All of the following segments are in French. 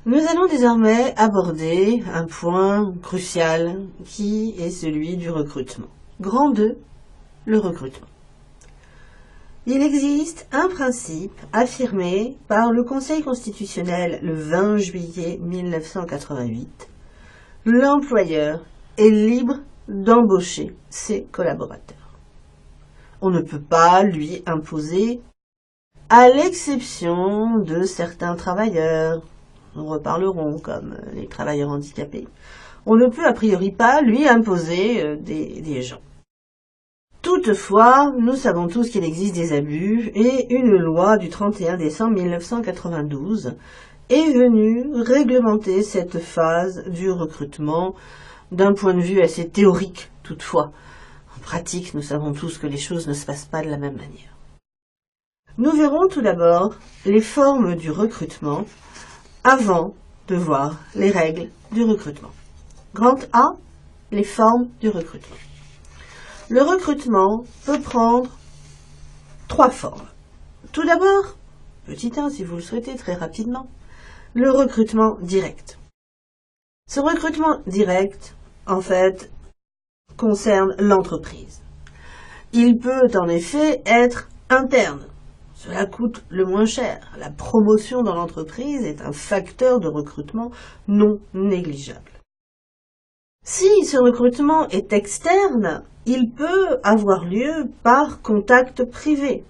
Nous allons désormais aborder un point crucial qui est celui du recrutement. Grand 2, le recrutement. Il existe un principe affirmé par le Conseil constitutionnel le 20 juillet 1988. L'employeur est libre d'embaucher ses collaborateurs. On ne peut pas lui imposer, à l'exception de certains travailleurs, nous reparlerons comme les travailleurs handicapés, on ne peut a priori pas lui imposer des gens. Toutefois, nous savons tous qu'il existe des abus et une loi du 31 décembre 1992 est venue réglementer cette phase du recrutement d'un point de vue assez théorique toutefois. En pratique, nous savons tous que les choses ne se passent pas de la même manière. Nous verrons tout d'abord les formes du recrutement avant de voir les règles du recrutement. Grand A, les formes du recrutement. Le recrutement peut prendre 3 formes. Tout d'abord, petit 1 si vous le souhaitez très rapidement, le recrutement direct. Ce recrutement direct, en fait, concerne l'entreprise. Il peut en effet être interne. Cela coûte le moins cher. La promotion dans l'entreprise est un facteur de recrutement non négligeable. Si ce recrutement est externe, il peut avoir lieu par contact privé.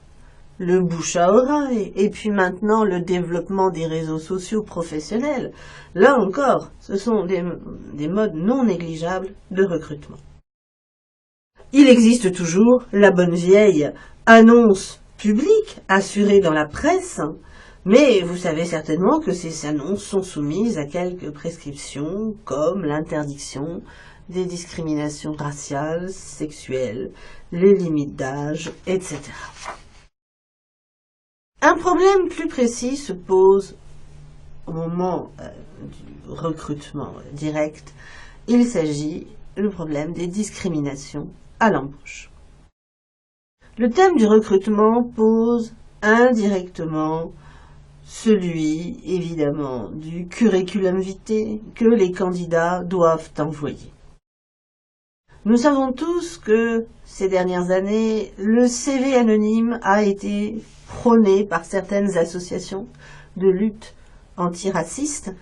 Le bouche à oreille, et puis maintenant le développement des réseaux sociaux professionnels. Là encore, ce sont des modes non négligeables de recrutement. Il existe toujours la bonne vieille annonce publique assurée dans la presse, mais vous savez certainement que ces annonces sont soumises à quelques prescriptions comme l'interdiction des discriminations raciales, sexuelles, les limites d'âge, etc. Un problème plus précis se pose au moment du recrutement direct. Il s'agit du problème des discriminations à l'embauche. Le thème du recrutement pose indirectement celui, évidemment, du curriculum vitae que les candidats doivent envoyer. Nous savons tous que ces dernières années, le CV anonyme a été prôné par certaines associations de lutte antiraciste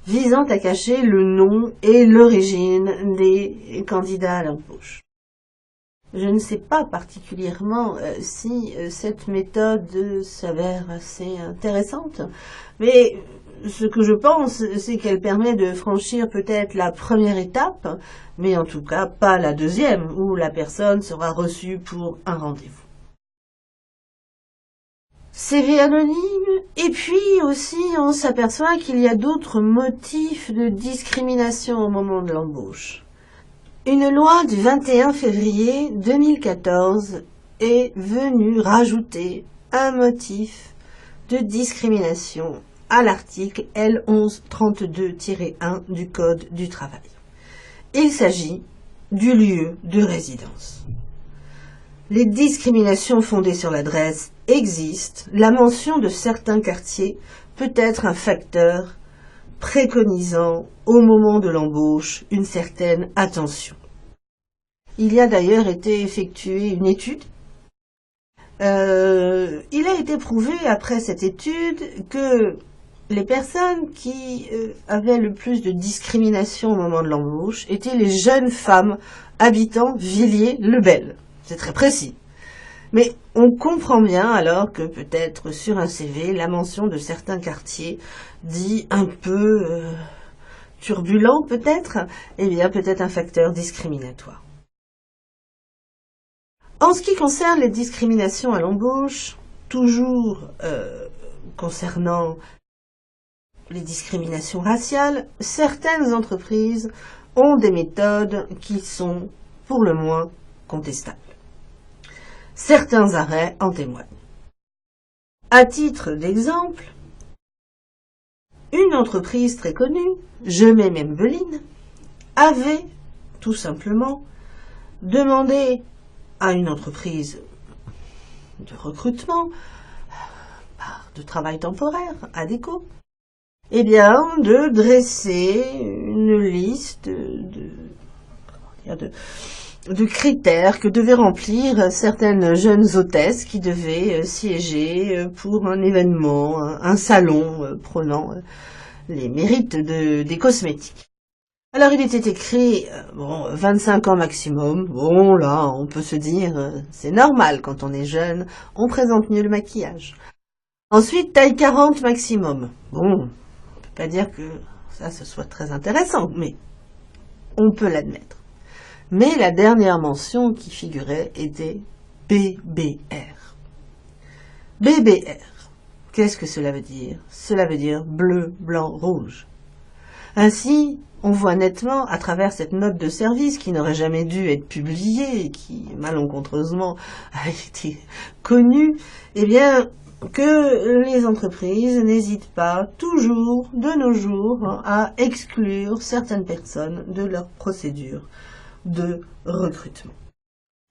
visant à cacher le nom et l'origine des candidats à l'embauche. Je ne sais pas particulièrement si cette méthode s'avère assez intéressante, mais ce que je pense, c'est qu'elle permet de franchir peut-être la première étape, mais en tout cas pas la deuxième, où la personne sera reçue pour un rendez-vous. CV anonyme, et puis aussi on s'aperçoit qu'il y a d'autres motifs de discrimination au moment de l'embauche. Une loi du 21 février 2014 est venue rajouter un motif de discrimination à l'article L1132-1 du Code du travail. Il s'agit du lieu de résidence. Les discriminations fondées sur l'adresse existent. La mention de certains quartiers peut être un facteur préconisant au moment de l'embauche une certaine attention. Il y a d'ailleurs été effectuée une étude. Il a été prouvé après cette étude que les personnes qui avaient le plus de discrimination au moment de l'embauche étaient les jeunes femmes habitant Villiers-le-Bel. C'est très précis. Mais on comprend bien alors que peut-être sur un CV, la mention de certains quartiers dit un peu turbulent peut-être, eh bien peut-être un facteur discriminatoire. En ce qui concerne les discriminations à l'embauche, toujours concernant les discriminations raciales, certaines entreprises ont des méthodes qui sont pour le moins contestables. Certains arrêts en témoignent. À titre d'exemple, une entreprise très connue, Je mets même Beline, avait tout simplement demandé à une entreprise de recrutement, de travail temporaire, ADECO, eh bien, de dresser une liste de critères que devaient remplir certaines jeunes hôtesses qui devaient siéger pour un événement, un salon prônant les mérites des cosmétiques. Alors il était écrit, 25 ans maximum. Bon là, on peut se dire, c'est normal quand on est jeune, on présente mieux le maquillage. Ensuite, taille 40 maximum. Bon, on peut pas dire que ça ce soit très intéressant, mais on peut l'admettre. Mais la dernière mention qui figurait était BBR. BBR, qu'est-ce que cela veut dire? Cela veut dire bleu, blanc, rouge. Ainsi, on voit nettement, à travers cette note de service qui n'aurait jamais dû être publiée et qui, malencontreusement, a été connue, eh bien, que les entreprises n'hésitent pas toujours, de nos jours, à exclure certaines personnes de leur procédure de recrutement.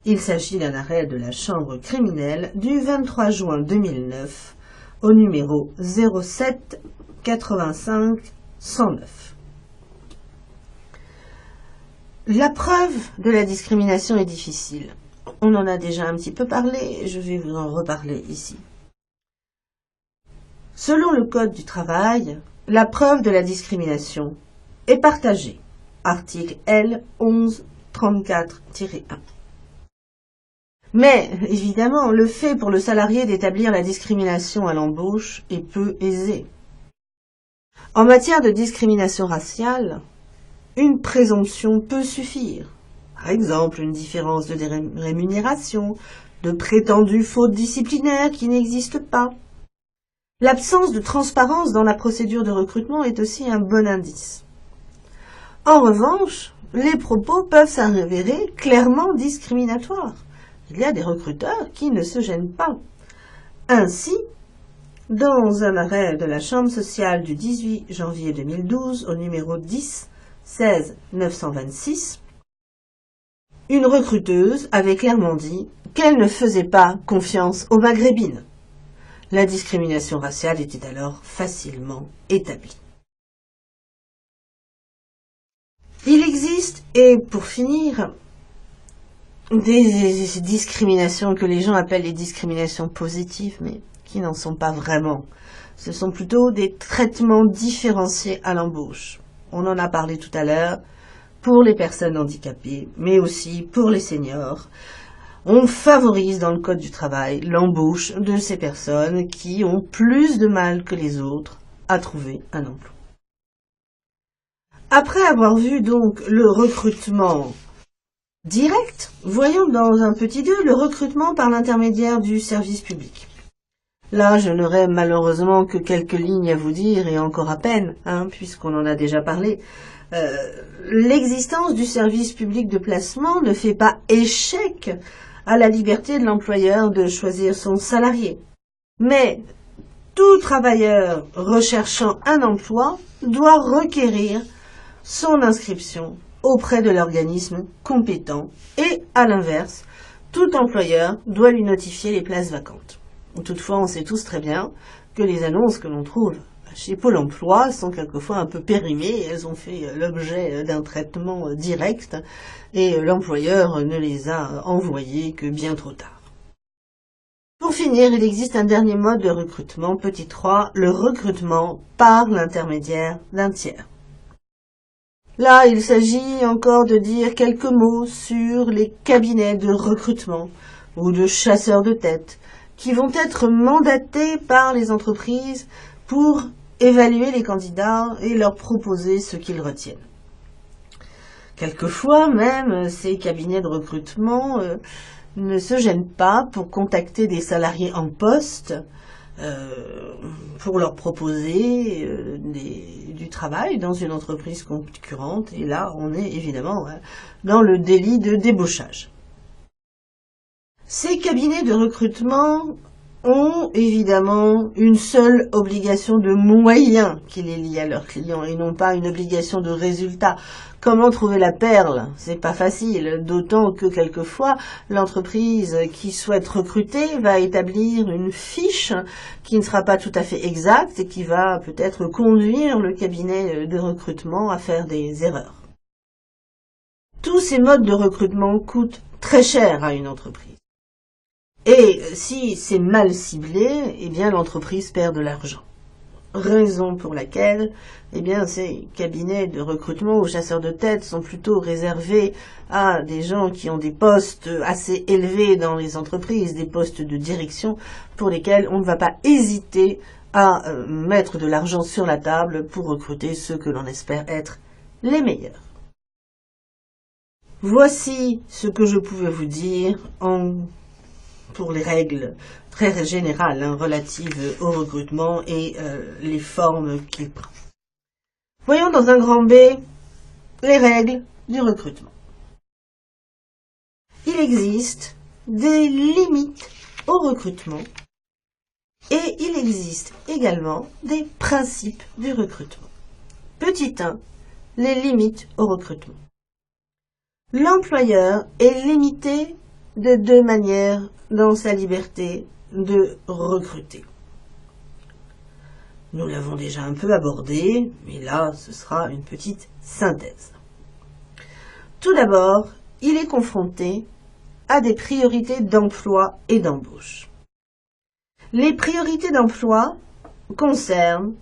Il s'agit d'un arrêt de la Chambre criminelle du 23 juin 2009 au numéro 07 85 109. La preuve de la discrimination est difficile. On en a déjà un petit peu parlé, je vais vous en reparler ici. Selon le Code du travail, la preuve de la discrimination est partagée. Article L. 1134-1. Mais, évidemment, le fait pour le salarié d'établir la discrimination à l'embauche est peu aisé. En matière de discrimination raciale, une présomption peut suffire. Par exemple, une différence de rémunération, de prétendues fautes disciplinaires qui n'existent pas. L'absence de transparence dans la procédure de recrutement est aussi un bon indice. En revanche, les propos peuvent s'avérer clairement discriminatoires. Il y a des recruteurs qui ne se gênent pas. Ainsi, dans un arrêt de la Chambre sociale du 18 janvier 2012 au numéro 10 16 926, une recruteuse avait clairement dit qu'elle ne faisait pas confiance aux maghrébines. La discrimination raciale était alors facilement établie. Il existe, et pour finir, des discriminations que les gens appellent les discriminations positives, mais qui n'en sont pas vraiment. Ce sont plutôt des traitements différenciés à l'embauche. On en a parlé tout à l'heure, pour les personnes handicapées, mais aussi pour les seniors. On favorise dans le Code du travail l'embauche de ces personnes qui ont plus de mal que les autres à trouver un emploi. Après avoir vu donc le recrutement direct, voyons dans un petit 2 le recrutement par l'intermédiaire du service public. Là, je n'aurai malheureusement que quelques lignes à vous dire, et encore à peine, puisqu'on en a déjà parlé. L'existence du service public de placement ne fait pas échec à la liberté de l'employeur de choisir son salarié. Mais tout travailleur recherchant un emploi doit requérir son inscription auprès de l'organisme compétent et, à l'inverse, tout employeur doit lui notifier les places vacantes. Toutefois, on sait tous très bien que les annonces que l'on trouve chez Pôle emploi sont quelquefois un peu périmées, elles ont fait l'objet d'un traitement direct et l'employeur ne les a envoyées que bien trop tard. Pour finir, il existe un dernier mode de recrutement, petit 3, le recrutement par l'intermédiaire d'un tiers. Là, il s'agit encore de dire quelques mots sur les cabinets de recrutement ou de chasseurs de tête qui vont être mandatés par les entreprises pour évaluer les candidats et leur proposer ce qu'ils retiennent. Quelquefois même, ces cabinets de recrutement ne se gênent pas pour contacter des salariés en poste pour leur proposer du travail dans une entreprise concurrente. Et là, on est évidemment dans le délit de débauchage. Ces cabinets de recrutement ont évidemment une seule obligation de moyens qui les lie à leurs clients et non pas une obligation de résultat. Comment trouver la perle? C'est pas facile, d'autant que quelquefois l'entreprise qui souhaite recruter va établir une fiche qui ne sera pas tout à fait exacte et qui va peut-être conduire le cabinet de recrutement à faire des erreurs. Tous ces modes de recrutement coûtent très cher à une entreprise. Et si c'est mal ciblé, eh bien l'entreprise perd de l'argent. Raison pour laquelle, eh bien, ces cabinets de recrutement ou chasseurs de tête sont plutôt réservés à des gens qui ont des postes assez élevés dans les entreprises, des postes de direction pour lesquels on ne va pas hésiter à mettre de l'argent sur la table pour recruter ceux que l'on espère être les meilleurs. Voici ce que je pouvais vous dire pour les règles très générales relatives au recrutement et les formes qu'il prend. Voyons dans un grand B les règles du recrutement. Il existe des limites au recrutement et il existe également des principes du recrutement. Petit 1, les limites au recrutement. L'employeur est limité de deux manières dans sa liberté de recruter. Nous l'avons déjà un peu abordé, mais là, ce sera une petite synthèse. Tout d'abord, il est confronté à des priorités d'emploi et d'embauche. Les priorités d'emploi concernent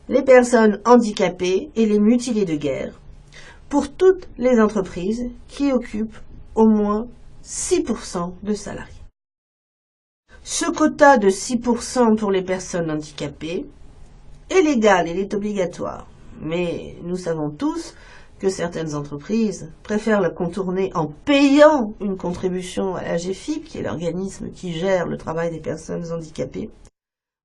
les personnes handicapées et les mutilés de guerre pour toutes les entreprises qui occupent au moins 6% de salariés. Ce quota de 6% pour les personnes handicapées est légal, il est obligatoire. Mais nous savons tous que certaines entreprises préfèrent le contourner en payant une contribution à la GFIP, qui est l'organisme qui gère le travail des personnes handicapées,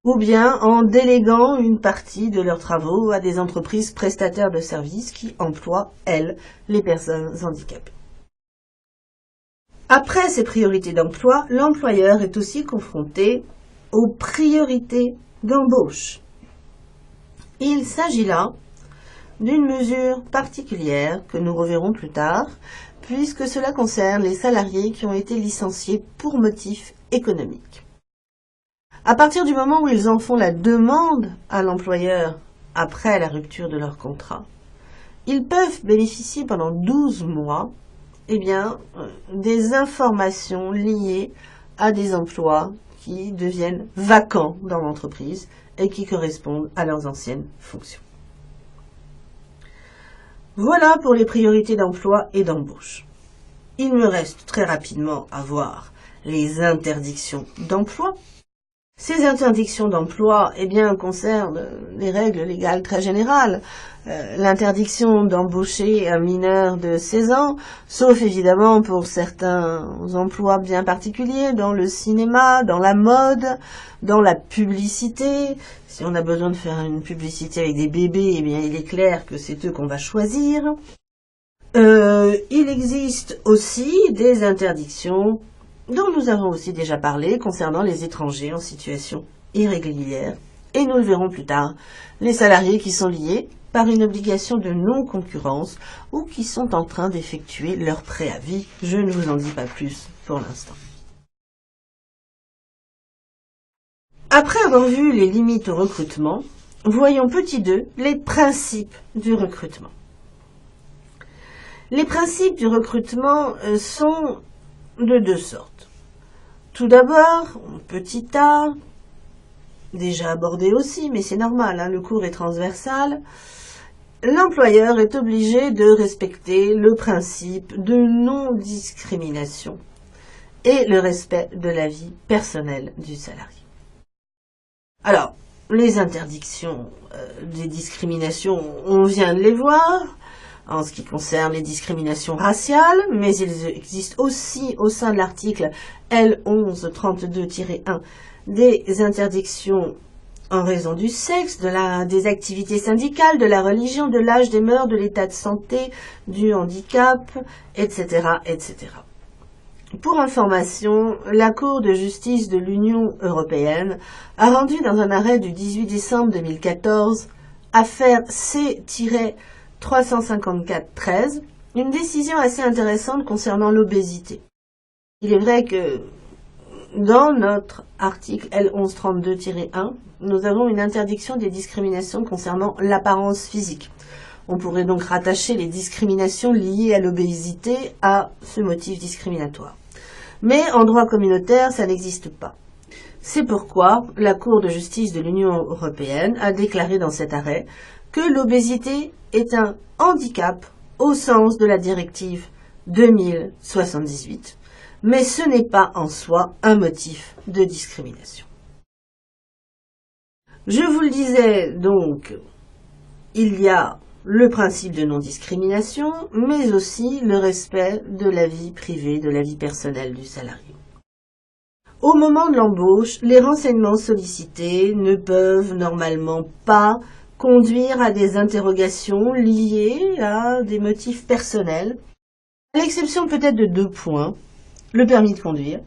ou bien en déléguant une partie de leurs travaux à des entreprises prestataires de services qui emploient, elles, les personnes handicapées. Après ces priorités d'emploi, l'employeur est aussi confronté aux priorités d'embauche. Il s'agit là d'une mesure particulière que nous reverrons plus tard, puisque cela concerne les salariés qui ont été licenciés pour motif économique. À partir du moment où ils en font la demande à l'employeur après la rupture de leur contrat, ils peuvent bénéficier pendant 12 mois des informations liées à des emplois qui deviennent vacants dans l'entreprise et qui correspondent à leurs anciennes fonctions. Voilà pour les priorités d'emploi et d'embauche. Il me reste très rapidement à voir les interdictions d'emploi. Ces interdictions d'emploi concernent des règles légales très générales. L'interdiction d'embaucher un mineur de 16 ans, sauf évidemment pour certains emplois bien particuliers, dans le cinéma, dans la mode, dans la publicité. Si on a besoin de faire une publicité avec des bébés, il est clair que c'est eux qu'on va choisir. Il existe aussi des interdictions dont nous avons aussi déjà parlé concernant les étrangers en situation irrégulière, et nous le verrons plus tard, les salariés qui sont liés par une obligation de non-concurrence ou qui sont en train d'effectuer leur préavis. Je ne vous en dis pas plus pour l'instant. Après avoir vu les limites au recrutement, voyons petit 2 les principes du recrutement. Les principes du recrutement sont de deux sortes. Tout d'abord, petit a, déjà abordé aussi, mais c'est normal, le cours est transversal, l'employeur est obligé de respecter le principe de non-discrimination et le respect de la vie personnelle du salarié. Alors, les interdictions des discriminations, on vient de les voir, en ce qui concerne les discriminations raciales, mais il existe aussi au sein de l'article L1132-1 des interdictions en raison du sexe, des activités syndicales, de la religion, de l'âge, des mœurs, de l'état de santé, du handicap, etc., etc. Pour information, la Cour de justice de l'Union européenne a rendu dans un arrêt du 18 décembre 2014, affaire C-354-13, une décision assez intéressante concernant l'obésité. Il est vrai que dans notre article L1132-1, nous avons une interdiction des discriminations concernant l'apparence physique. On pourrait donc rattacher les discriminations liées à l'obésité à ce motif discriminatoire. Mais en droit communautaire, ça n'existe pas. C'est pourquoi la Cour de justice de l'Union européenne a déclaré dans cet arrêt que l'obésité est un handicap au sens de la directive 2078, mais ce n'est pas en soi un motif de discrimination. Je vous le disais donc, il y a le principe de non-discrimination, mais aussi le respect de la vie privée, de la vie personnelle du salarié. Au moment de l'embauche, les renseignements sollicités ne peuvent normalement pas conduire à des interrogations liées à des motifs personnels, à l'exception peut-être de 2 points. Le permis de conduire.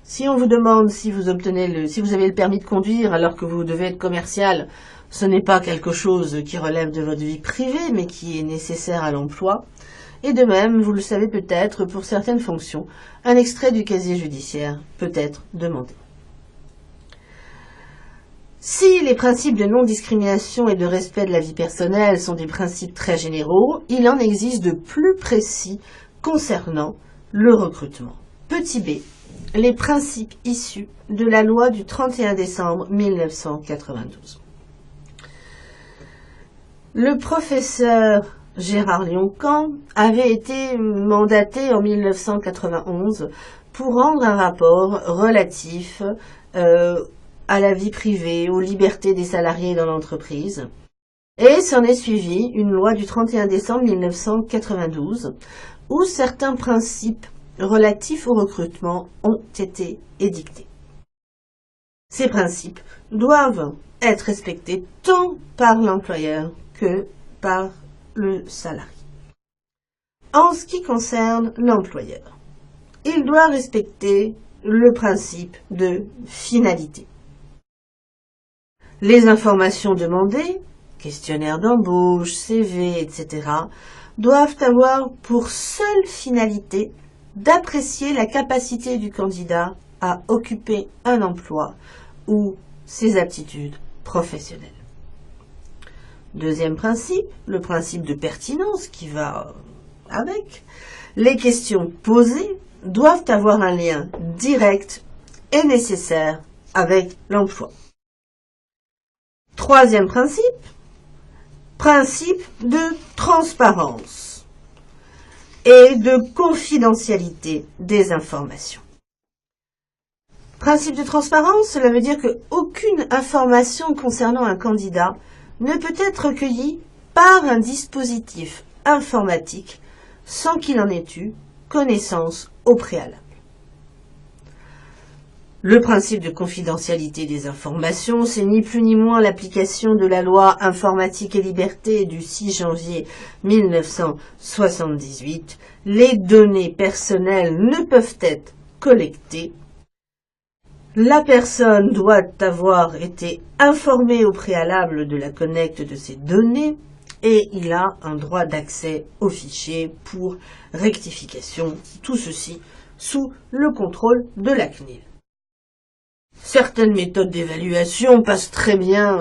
Si on vous demande si vous avez le permis de conduire alors que vous devez être commercial, ce n'est pas quelque chose qui relève de votre vie privée, mais qui est nécessaire à l'emploi. Et de même, vous le savez peut-être, pour certaines fonctions, un extrait du casier judiciaire peut être demandé. Si les principes de non-discrimination et de respect de la vie personnelle sont des principes très généraux, il en existe de plus précis concernant le recrutement. Petit b, les principes issus de la loi du 31 décembre 1992. Le professeur Gérard Lioncan avait été mandaté en 1991 pour rendre un rapport relatif à la vie privée, aux libertés des salariés dans l'entreprise. Et s'en est suivi une loi du 31 décembre 1992 où certains principes relatifs au recrutement ont été édictés. Ces principes doivent être respectés tant par l'employeur que par le salarié. En ce qui concerne l'employeur, il doit respecter le principe de finalité. Les informations demandées, questionnaire d'embauche, CV, etc., doivent avoir pour seule finalité d'apprécier la capacité du candidat à occuper un emploi ou ses aptitudes professionnelles. Deuxième principe, le principe de pertinence qui va avec. Les questions posées doivent avoir un lien direct et nécessaire avec l'emploi. Troisième principe, principe de transparence et de confidentialité des informations. Principe de transparence, cela veut dire qu'aucune information concernant un candidat ne peut être recueillie par un dispositif informatique sans qu'il en ait eu connaissance au préalable. Le principe de confidentialité des informations, c'est ni plus ni moins l'application de la loi Informatique et Liberté du 6 janvier 1978. Les données personnelles ne peuvent être collectées. La personne doit avoir été informée au préalable de la collecte de ces données et il a un droit d'accès aux fichiers pour rectification. Tout ceci sous le contrôle de la CNIL. Certaines méthodes d'évaluation passent très bien,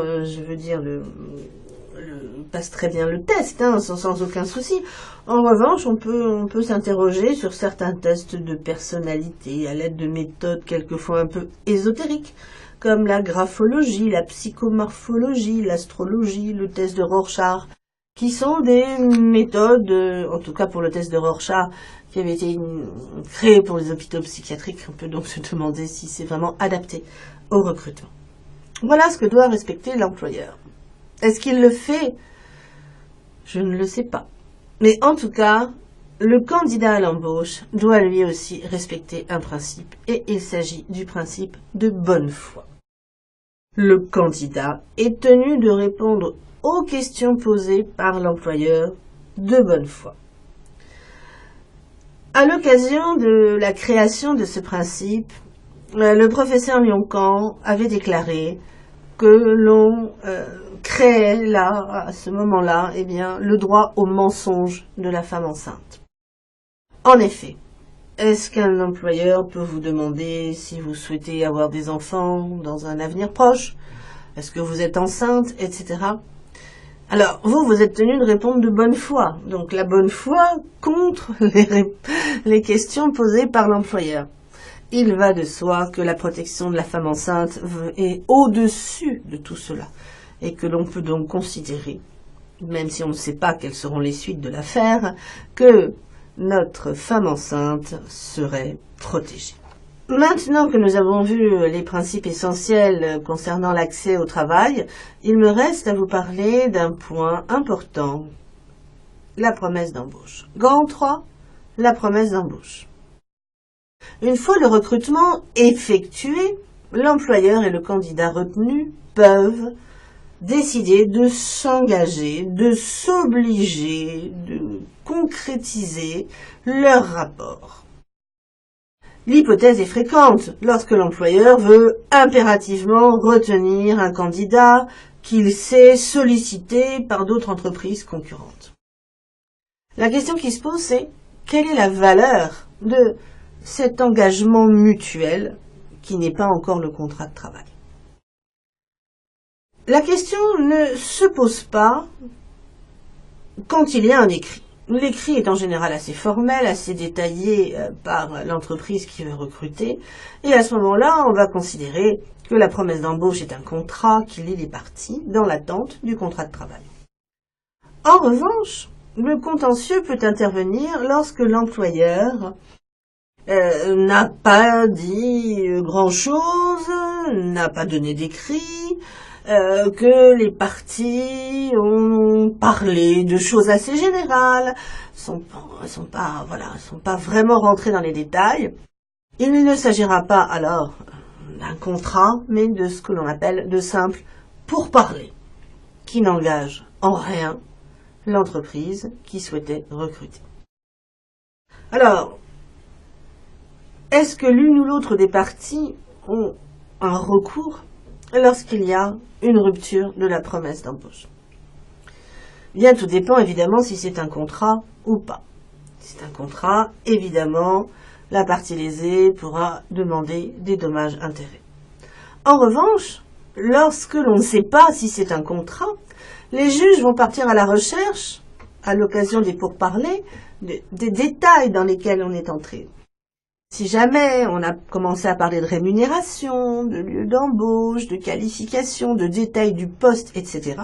passent très bien le test, sans aucun souci. En revanche, on peut s'interroger sur certains tests de personnalité à l'aide de méthodes quelquefois un peu ésotériques, comme la graphologie, la psychomorphologie, l'astrologie, le test de Rorschach, qui sont des méthodes, en tout cas pour le test de Rorschach, qui avait été créé pour les hôpitaux psychiatriques. On peut donc se demander si c'est vraiment adapté au recrutement. Voilà ce que doit respecter l'employeur. Est-ce qu'il le fait? Je ne le sais pas. Mais en tout cas, le candidat à l'embauche doit lui aussi respecter un principe, et il s'agit du principe de bonne foi. Le candidat est tenu de répondre aux questions posées par l'employeur de bonne foi. À l'occasion de la création de ce principe, le professeur Lyon-Camp avait déclaré que l'on créait là, à ce moment-là, eh bien, le droit au mensonge de la femme enceinte. En effet, est-ce qu'un employeur peut vous demander si vous souhaitez avoir des enfants dans un avenir proche? Est-ce que vous êtes enceinte, etc. Alors, vous êtes tenu de répondre de bonne foi. Donc, la bonne foi contre les questions posées par l'employeur. Il va de soi que la protection de la femme enceinte est au-dessus de tout cela. Et que l'on peut donc considérer, même si on ne sait pas quelles seront les suites de l'affaire, que notre femme enceinte serait protégée. Maintenant que nous avons vu les principes essentiels concernant l'accès au travail, il me reste à vous parler d'un point important, la promesse d'embauche. Grand 3, la promesse d'embauche. Une fois le recrutement effectué, l'employeur et le candidat retenu peuvent décider de s'engager, de s'obliger, de concrétiser leur rapport. L'hypothèse est fréquente lorsque l'employeur veut impérativement retenir un candidat qu'il sait sollicité par d'autres entreprises concurrentes. La question qui se pose, c'est quelle est la valeur de cet engagement mutuel qui n'est pas encore le contrat de travail? La question ne se pose pas quand il y a un écrit. L'écrit est en général assez formel, assez détaillé par l'entreprise qui veut recruter. Et à ce moment-là, on va considérer que la promesse d'embauche est un contrat qui lie les parties dans l'attente du contrat de travail. En revanche, le contentieux peut intervenir lorsque l'employeur n'a pas dit grand-chose, n'a pas donné d'écrit, que les parties ont parlé de choses assez générales, sont pas vraiment rentrées dans les détails. Il ne s'agira pas alors d'un contrat, mais de ce que l'on appelle de simple pourparlers, qui n'engage en rien l'entreprise qui souhaitait recruter. Alors, est-ce que l'une ou l'autre des parties ont un recours lorsqu'il y a une rupture de la promesse d'embauche? Bien, tout dépend évidemment si c'est un contrat ou pas. Si c'est un contrat, évidemment, la partie lésée pourra demander des dommages-intérêts. En revanche, lorsque l'on ne sait pas si c'est un contrat, les juges vont partir à la recherche, à l'occasion des pourparlers, des détails dans lesquels on est entré. Si jamais on a commencé à parler de rémunération, de lieu d'embauche, de qualification, de détails du poste, etc.,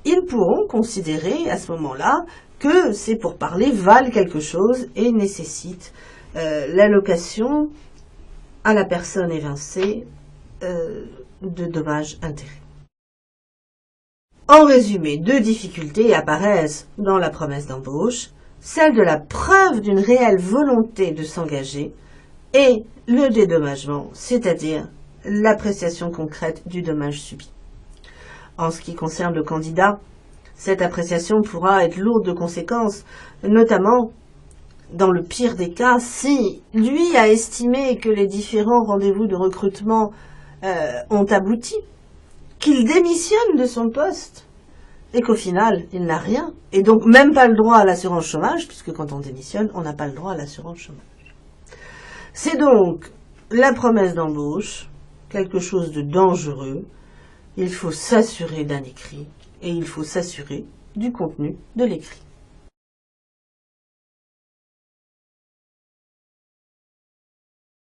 ils pourront considérer à ce moment-là que ces pourparlers valent quelque chose et nécessitent l'allocation à la personne évincée de dommages-intérêts. En résumé, deux difficultés apparaissent dans la promesse d'embauche, celle de la preuve d'une réelle volonté de s'engager et le dédommagement, c'est-à-dire l'appréciation concrète du dommage subi. En ce qui concerne le candidat, cette appréciation pourra être lourde de conséquences, notamment dans le pire des cas, si lui a estimé que les différents rendez-vous de recrutement ont abouti, qu'il démissionne de son poste et qu'au final, il n'a rien, et donc même pas le droit à l'assurance chômage, puisque quand on démissionne, on n'a pas le droit à l'assurance chômage. C'est donc la promesse d'embauche, quelque chose de dangereux. Il faut s'assurer d'un écrit et il faut s'assurer du contenu de l'écrit.